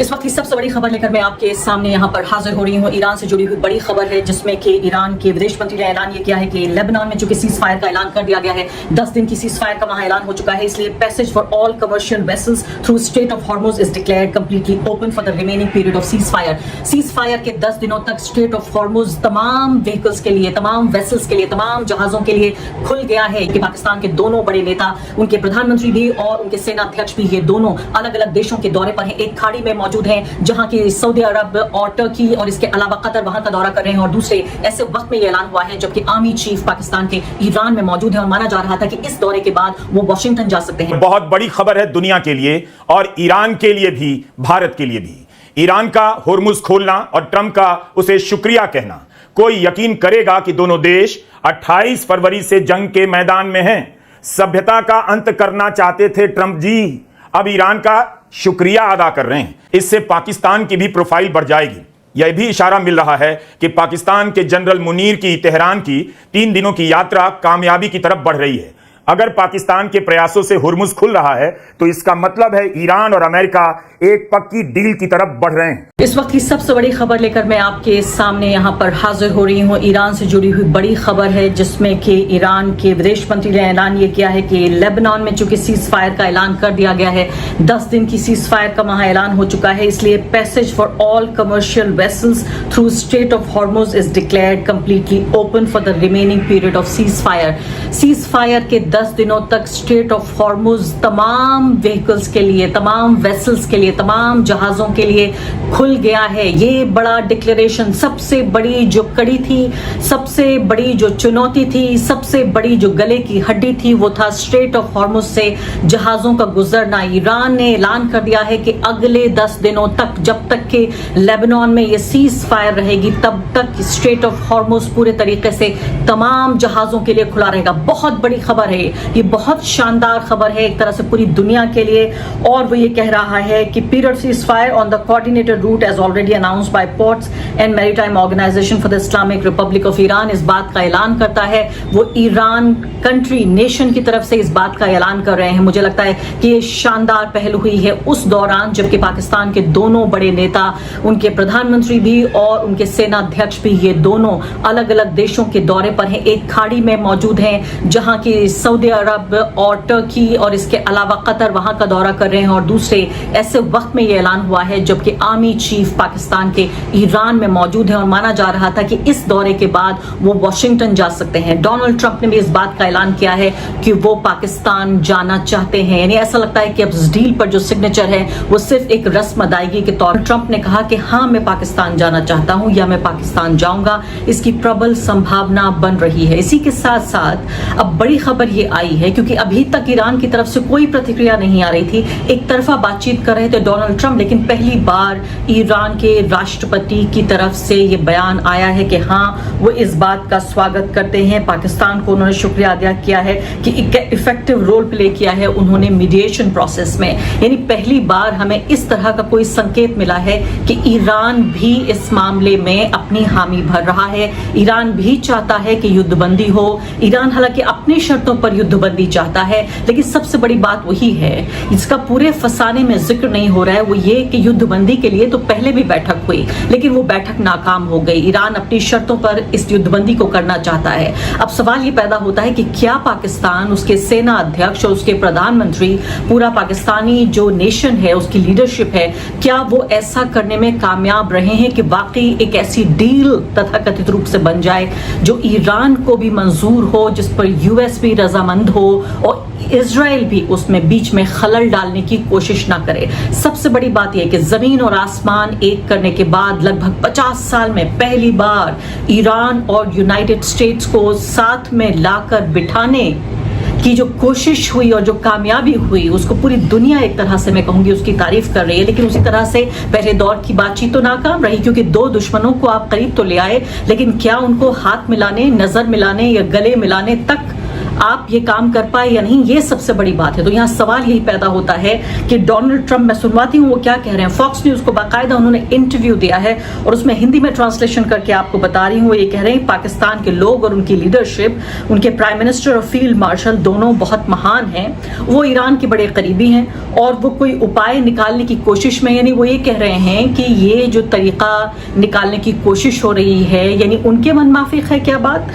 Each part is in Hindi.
इस वक्त की सबसे बड़ी खबर लेकर मैं आपके सामने यहाँ पर हाजिर हो रही हूँ। ईरान से जुड़ी हुई बड़ी खबर है जिसमें कि ईरान के विदेश मंत्री ने ऐलान ये किया है कि लेबनान में चूंकि सीज फायर का ऐलान कर दिया गया है, 10 दिन की सीज फायर का वहां ऐलान हो चुका है, इसलिए passage for all commercial vessels through straight of Hormuz is declared completely open for the remaining period of cease fire. Cease fire के 10 दिनों तक स्ट्रेट ऑफ हॉर्मुज तमाम व्हीकल्स के लिए, तमाम वेसल्स के लिए, तमाम जहाजों के लिए खुल गया है कि पाकिस्तान के दोनों बड़े नेता, उनके प्रधानमंत्री भी और उनके सेना अध्यक्ष भी, ये दोनों अलग अलग देशों के दौरे पर हैं, एक खाड़ी में मौजूद हैं जहां की सऊदी अरब और टर्की और इसके अलावा कतर वहां का दौरा कर रहे हैं। और दूसरे ऐसे वक्त में ये ऐलान हुआ है जबकि आर्मी चीफ पाकिस्तान के ईरान में मौजूद है और माना जा रहा था कि इस दौरे के बाद वो वाशिंगटन जा सकते हैं। बहुत बड़ी खबर है दुनिया के लिए और ईरान के लिए भी, भारत के लिए भी। ईरान का होर्मुज खोलना और ट्रंप का उसे शुक्रिया कहना, कोई यकीन करेगा कि दोनों देश 28 फरवरी से जंग के मैदान में हैं। सभ्यता का अंत करना चाहते थे ट्रंप जी, अब ईरान का शुक्रिया अदा कर रहे हैं। इससे पाकिस्तान की भी प्रोफाइल बढ़ जाएगी। यह भी इशारा मिल रहा है कि पाकिस्तान के जनरल मुनीर की तेहरान की 3 दिनों की यात्रा कामयाबी की तरफ बढ़ रही है। अगर पाकिस्तान के प्रयासों से हुर्मुज खुल रहा है तो इसका मतलब है ईरान और अमेरिका एक पक्की डील की तरफ बढ़ रहे हैं। इस वक्त की सबसे बड़ी खबर लेकर मैं आपके सामने यहाँ पर हाजिर हो रही हूँ। ईरान से जुड़ी हुई बड़ी खबर है जिसमें कि ईरान के विदेश मंत्री ने ऐलान ये किया है कि लेबनान में चूंकि सीज फायर का ऐलान कर दिया गया है, 10 दिन की सीज फायर का वहां ऐलान हो चुका है, इसलिए passage for all commercial vessels through straight of Hormuz is declared completely open for the remaining period of cease fire. Cease fire के 10 दिनों तक स्ट्रेट ऑफ हॉर्मुज तमाम व्हीकल्स के लिए, तमाम वेसल्स के लिए, तमाम जहाजों के लिए खुल गया है। ये बड़ा डिक्लेरेशन, सबसे बड़ी जो कड़ी थी, सबसे बड़ी जो चुनौती थी, सबसे बड़ी जो गले की हड्डी थी, वो था स्ट्रेट ऑफ हॉर्मुज से जहाजों का गुजरना। ईरान ने ऐलान कर दिया है कि अगले 10 दिनों तक, जब तक कि लेबनान में ये सीज फायर रहेगी, तब तक स्ट्रेट ऑफ हॉर्मुज पूरे तरीके से तमाम जहाजों के लिए खुला रहेगा। बहुत बड़ी खबर है ये, बहुत शानदार खबर है एक तरह से पूरी दुनिया के लिए। और वो ये कह रहा है कि period ceasefire on the coordinated route as already announced by ports and maritime organization for the Islamic Republic of Iran. इस बात का ऐलान करता है वो ईरान कंट्री, नेशन की तरफ से इस बात का ऐलान कर रहे हैं। मुझे लगता है कि ये शानदार पहल हुई है उस दौरान जबकि पाकिस्तान के दोनों बड़े नेता, उनके प्रधानमंत्री भी और उनके सेना अध्यक्ष भी, ये दोनों अलग अलग देशों के दौरे पर हैं, एक खाड़ी में मौजूद हैं जहां की सऊदी अरब और टर्की और इसके अलावा कतर वहां का दौरा कर रहे हैं। और दूसरे ऐसे वक्त में यह ऐलान हुआ है जबकि आर्मी चीफ पाकिस्तान के ईरान में मौजूद है और माना जा रहा था कि इस दौरे के बाद वो वाशिंगटन जा सकते हैं। डोनाल्ड ट्रंप ने भी इस बात का ऐलान किया है कि वो पाकिस्तान जाना चाहते हैं। यानी ऐसा लगता है कि अब इस डील पर जो सिग्नेचर है वो सिर्फ एक रस्म अदायगी के तौर पर। ट्रंप ने कहा कि हाँ, मैं पाकिस्तान जाना चाहता हूं या मैं पाकिस्तान जाऊंगा, इसकी प्रबल संभावना बन रही है। इसी के साथ साथ अब बड़ी खबर ये आई है क्योंकि अभी तक ईरान की तरफ से कोई प्रतिक्रिया नहीं आ रही थी, एक तरफा बातचीत कर रहे थे डोनाल्ड ट्रंप, लेकिन पहली बार ईरान के राष्ट्रपति की तरफ से ये बयान आया है कि हाँ, वो इस बात का स्वागत करते हैं। पाकिस्तान को उन्होंने शुक्रिया अदा किया है कि इफेक्टिव रोल प्ले किया है उन्होंने मीडिएशन प्रोसेस में। यानी पहली बार हमें इस तरह का कोई संकेत मिला है कि ईरान भी इस मामले में अपनी हामी भर रहा है। ईरान भी चाहता है कि युद्धबंदी हो। ईरान हालांकि अपनी शर्तों पर युद्धबंदी चाहता है, लेकिन सबसे बड़ी बात वही है, इसका पूरे फसाने में जिक्र नहीं हो रहा है, वो ये कि युद्धबंदी के लिए तो पहले भी बैठक हुई लेकिन वो बैठक नाकाम हो गई। ईरान अपनी शर्तों पर इस युद्धबंदी को करना चाहता है। अब सवाल ये पैदा होता है कि क्या पाकिस्तान, उसके सेना अध्यक्ष और उसके प्रधानमंत्री, पूरा पाकिस्तानी जो नेशन है, उसकी लीडरशिप है, क्या वो ऐसा करने में कामयाब रहे हैं कि वाकई एक ऐसी डील तथाकथित रूप से बन जाए जो ईरान को भी मंजूर हो, जिस पर यूएस भी रजामंद हो और इजराइल भी उसमें बीच में खलल डालने की कोशिश ना करे। सबसे बड़ी बात यह कि जमीन और आसमान एक करने के बाद लगभग 50 साल में पहली बार ईरान और यूनाइटेड स्टेट्स को साथ में लाकर बिठाने की जो कोशिश हुई और जो कामयाबी हुई, उसको पूरी दुनिया एक तरह से मैं कहूंगी उसकी तारीफ कर रही है। लेकिन उसी तरह से पहले दौर की बातचीत तो नाकाम रही क्योंकि दो दुश्मनों को आप करीब तो ले आए, लेकिन क्या उनको हाथ मिलाने, नजर मिलाने या गले मिलाने तक आप ये काम कर पाए या नहीं, ये सबसे बड़ी बात है। तो यहाँ सवाल यही पैदा होता है कि डोनाल्ड ट्रंप, मैं सुनवाती हूँ वो क्या कह रहे हैं। फॉक्स न्यूज को बाकायदा उन्होंने इंटरव्यू दिया है और उसमें हिंदी में ट्रांसलेशन करके आपको बता रही हूँ। वो ये कह रहे हैं पाकिस्तान के लोग और उनकी लीडरशिप, उनके प्राइम मिनिस्टर और फील्ड मार्शल दोनों बहुत महान हैं। वो ईरान के बड़े करीबी हैं और वो कोई उपाय निकालने की कोशिश में, यानी वो ये कह रहे हैं कि ये जो तरीका निकालने की कोशिश हो रही है, यानी उनके मन माफिक है क्या बात।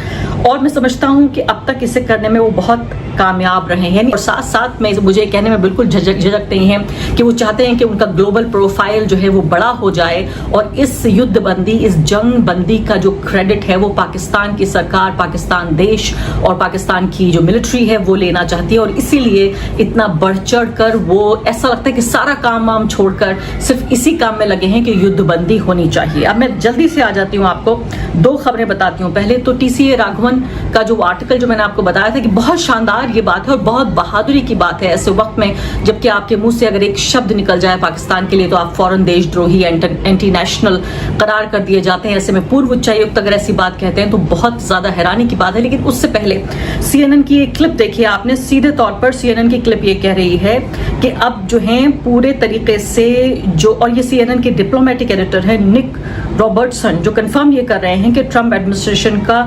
और मैं समझता हूं कि अब तक इसे करने में वो बहुत कामयाब रहे हैं। और साथ साथ में मुझे कहने में बिल्कुल झिझक नहीं है कि वो चाहते हैं कि उनका ग्लोबल प्रोफाइल जो है वो बड़ा हो जाए और इस युद्ध बंदी, इस जंग बंदी का जो क्रेडिट है वो पाकिस्तान की सरकार, पाकिस्तान देश और पाकिस्तान की जो मिलिट्री है वो लेना चाहती है। और इसीलिए इतना बढ़ चढ़ कर वो ऐसा लगता है कि सारा काम वाम छोड़कर सिर्फ इसी काम में लगे हैं कि युद्ध बंदी होनी चाहिए। अब मैं जल्दी से आ जाती हूँ, आपको दो खबरें बताती हूँ। पहले तो टीसीए राघवन का जो आर्टिकल जो मैंने आपको बताया था कि बहुत शानदार ये बात है और बहुत बहादुरी की बात है ऐसे वक्त में जबकि आपके मुंह से अगर एक शब्द निकल जाए पाकिस्तान के लिए तो आप फौरन देशद्रोही, एंटी नेशनल करार कर दिए जाते हैं। ऐसे में पूर्व उच्चायुक्त अगर ऐसी बात कहते हैं तो बहुत ज्यादा हैरानी की बात है। लेकिन उससे पहले सीएनएन की एक क्लिप देखिए आपने। सीधे तौर पर सीएनएन की क्लिप ये कह रही है कि अब जो है पूरे तरीके से जो, और ये सीएनएन के डिप्लोमेटिक एडिटर है निक रॉबर्टसन, जो कंफर्म ये कर रहे हैं कि ट्रंप एडमिनिस्ट्रेशन का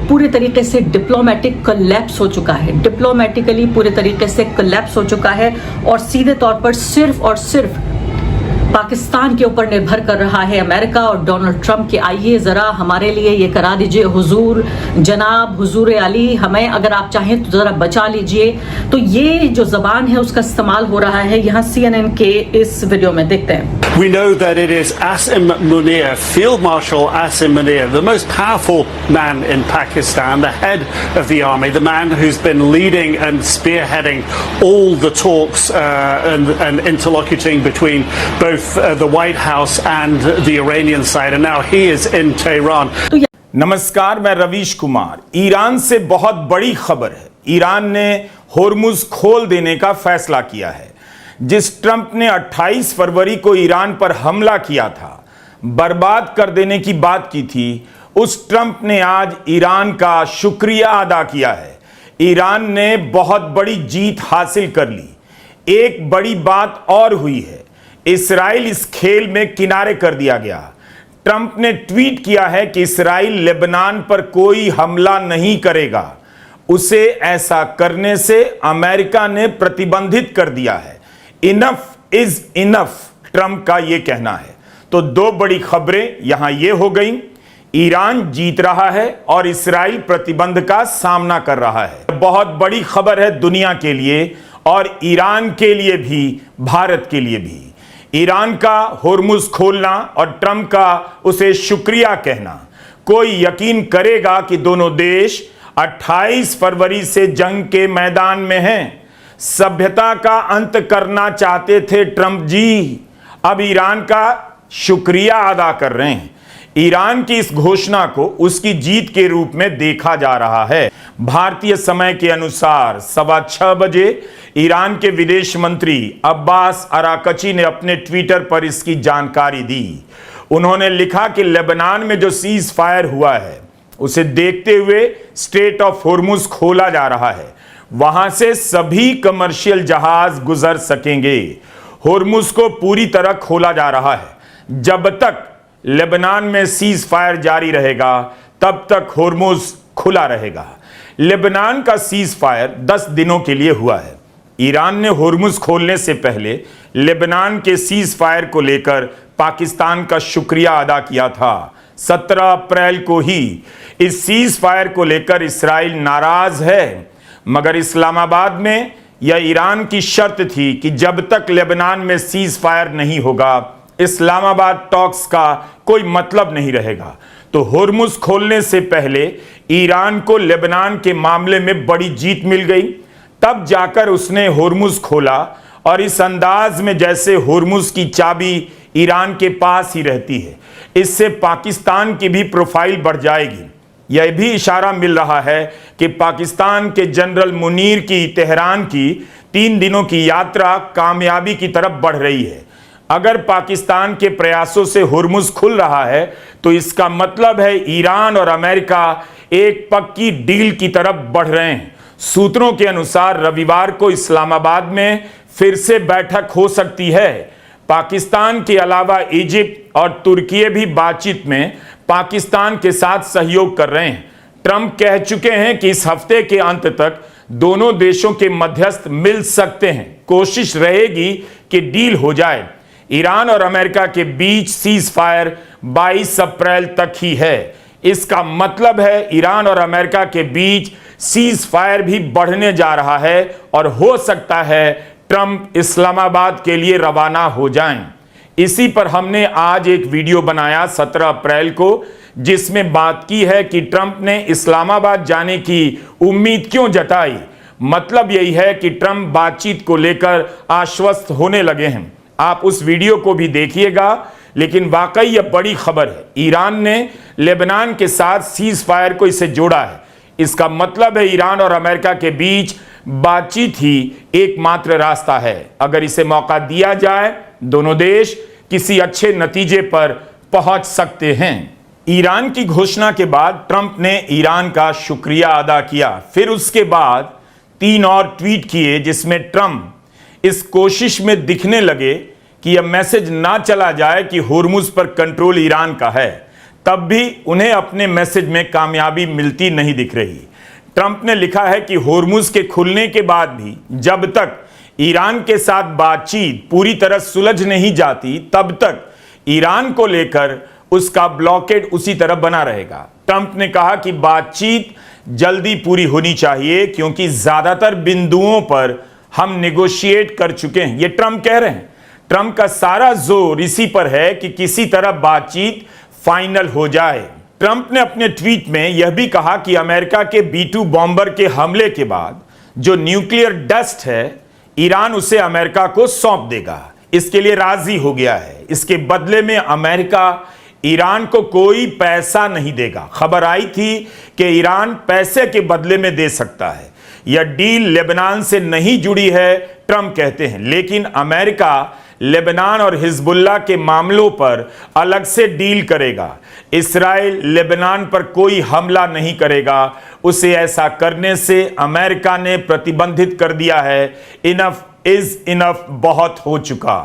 पूरे तरीके से डिप्लोमेटिक कोलैप्स हो चुका है, डिप्लोमेटिकली पूरे तरीके से कोलैप्स हो चुका है और सीधे तौर पर सिर्फ और सिर्फ पाकिस्तान के ऊपर निर्भर कर रहा है अमेरिका और डोनाल्ड ट्रंप के। आइए जरा हमारे लिए ये करा दीजिए हुजूर, जनाब हुजूर अली, हमें अगर आप चाहें तो जरा बचा लीजिए। तो ये जो जबान है उसका इस्तेमाल हो रहा है यहाँ सीएनएन के इस वीडियो में, देखते हैं। We know that it is Asim Munir, Field Marshal Asim Munir, the most powerful man in Pakistan, the head of the army, the man who's been leading and spearheading all the talks and interlocuting between both the White House and the Iranian side, and now he is in Tehran. नमस्कार, मैं रवीश कुमार। ईरान से बहुत बड़ी खबर है। ईरान ने होर्मुज खोल देने का फैसला किया है। जिस ट्रंप ने 28 फरवरी को ईरान पर हमला किया था, बर्बाद कर देने की बात की थी, उस ट्रंप ने आज ईरान का शुक्रिया अदा किया है। ईरान ने बहुत बड़ी जीत हासिल कर ली। एक बड़ी बात और हुई है, इस्राइल इस खेल में किनारे कर दिया गया। ट्रंप ने ट्वीट किया है कि इस्राइल लेबनान पर कोई हमला नहीं करेगा। उसे ऐसा करने से अमेरिका ने प्रतिबंधित कर दिया है। इनफ इज इनफ, ट्रंप का यह कहना है। तो दो बड़ी खबरें यहां यह हो गई, ईरान जीत रहा है और इस्राइल प्रतिबंध का सामना कर रहा है। बहुत बड़ी खबर है दुनिया के लिए और ईरान के लिए भी, भारत के लिए भी। ईरान का होर्मुज खोलना और ट्रंप का उसे शुक्रिया कहना, कोई यकीन करेगा कि दोनों देश 28 फरवरी से जंग के मैदान में हैं। सभ्यता का अंत करना चाहते थे ट्रंप जी, अब ईरान का शुक्रिया अदा कर रहे हैं। ईरान की इस घोषणा को उसकी जीत के रूप में देखा जा रहा है। भारतीय समय के अनुसार 6:15 बजे ईरान के विदेश मंत्री अब्बास अराकची ने अपने ट्विटर पर इसकी जानकारी दी। उन्होंने लिखा कि लेबनान में जो सीज फायर हुआ है उसे देखते हुए स्ट्रेट ऑफ होर्मुज खोला जा रहा है। वहां से सभी कमर्शियल जहाज गुजर सकेंगे। होर्मुज को पूरी तरह खोला जा रहा है। जब तक लेबनान में सीज फायर जारी रहेगा तब तक होर्मुज खुला रहेगा। लेबनान का सीज फायर 10 दिनों के लिए हुआ है। ईरान ने होर्मुज खोलने से पहले लेबनान के सीज फायर को लेकर पाकिस्तान का शुक्रिया अदा किया था। 17 अप्रैल को ही इस सीज फायर को लेकर इस्राइल नाराज है, मगर इस्लामाबाद में यह ईरान की शर्त थी कि जब तक लेबनान में सीज फायर नहीं होगा इस्लामाबाद टॉक्स का कोई मतलब नहीं रहेगा। तो होर्मुज खोलने से पहले ईरान को लेबनान के मामले में बड़ी जीत मिल गई। तब जाकर उसने होर्मुज खोला और इस अंदाज में जैसे होर्मुज की चाबी ईरान के पास ही रहती है, इससे पाकिस्तान की भी प्रोफाइल बढ़ जाएगी। यह भी इशारा मिल रहा है कि पाकिस्तान के जनरल मुनीर की तेहरान की 3 दिनों की यात्रा कामयाबी की तरफ बढ़ रही है। अगर पाकिस्तान के प्रयासों से होर्मुज खुल रहा है तो इसका मतलब है ईरान और अमेरिका एक पक्की डील की तरफ बढ़ रहे हैं। सूत्रों के अनुसार रविवार को इस्लामाबाद में फिर से बैठक हो सकती है। पाकिस्तान के अलावा इजिप्ट और तुर्की भी बातचीत में पाकिस्तान के साथ सहयोग कर रहे हैं। ट्रंप कह चुके हैं कि इस हफ्ते के अंत तक दोनों देशों के मध्यस्थ मिल सकते हैं। कोशिश रहेगी कि डील हो जाए। ईरान और अमेरिका के बीच सीज फायर 22 अप्रैल तक ही है। इसका मतलब है ईरान और अमेरिका के बीच सीज फायर भी बढ़ने जा रहा है और हो सकता है ट्रंप इस्लामाबाद के लिए रवाना हो जाएं। इसी पर हमने आज एक वीडियो बनाया 17 अप्रैल को, जिसमें बात की है कि ट्रंप ने इस्लामाबाद जाने की उम्मीद क्यों जताई। मतलब यही है कि ट्रंप बातचीत को लेकर आश्वस्त होने लगे हैं। आप उस वीडियो को भी देखिएगा। लेकिन वाकई यह बड़ी खबर है। ईरान ने लेबनान के साथ सीज फायर को इसे जोड़ा है। इसका मतलब है ईरान और अमेरिका के बीच बातचीत ही एकमात्र रास्ता है। अगर इसे मौका दिया जाए, दोनों देश किसी अच्छे नतीजे पर पहुंच सकते हैं। ईरान की घोषणा के बाद ट्रंप ने ईरान का शुक्रिया अदा किया। फिर उसके बाद 3 और ट्वीट किए, जिसमें ट्रंप इस कोशिश में दिखने लगे कि यह मैसेज ना चला जाए कि होर्मुज पर कंट्रोल ईरान का है। तब भी उन्हें अपने मैसेज में कामयाबी मिलती नहीं दिख रही। ट्रंप ने लिखा है कि होर्मुज के खुलने के बाद भी जब तक ईरान के साथ बातचीत पूरी तरह सुलझ नहीं जाती, तब तक ईरान को लेकर उसका ब्लॉकेड उसी तरह बना रहेगा। ट्रंप ने कहा कि बातचीत जल्दी पूरी होनी चाहिए क्योंकि ज्यादातर बिंदुओं पर हम नेगोशिएट कर चुके हैं। ये ट्रंप कह रहे हैं। ट्रंप का सारा जोर इसी पर है कि किसी तरह बातचीत फाइनल हो जाए। ट्रंप ने अपने ट्वीट में यह भी कहा कि अमेरिका के B-2 बॉम्बर के हमले के बाद जो न्यूक्लियर डस्ट है, ईरान उसे अमेरिका को सौंप देगा। इसके लिए राजी हो गया है। इसके बदले में अमेरिका ईरान को कोई पैसा नहीं देगा। खबर आई थी कि ईरान पैसे के बदले में दे सकता है। यह डील लेबनान से नहीं जुड़ी है, ट्रंप कहते हैं, लेकिन अमेरिका लेबनान और हिजबुल्लाह के मामलों पर अलग से डील करेगा। इस्राएल लेबनान पर कोई हमला नहीं करेगा। उसे ऐसा करने से अमेरिका ने प्रतिबंधित कर दिया है। इनफ इज इनफ, बहुत हो चुका।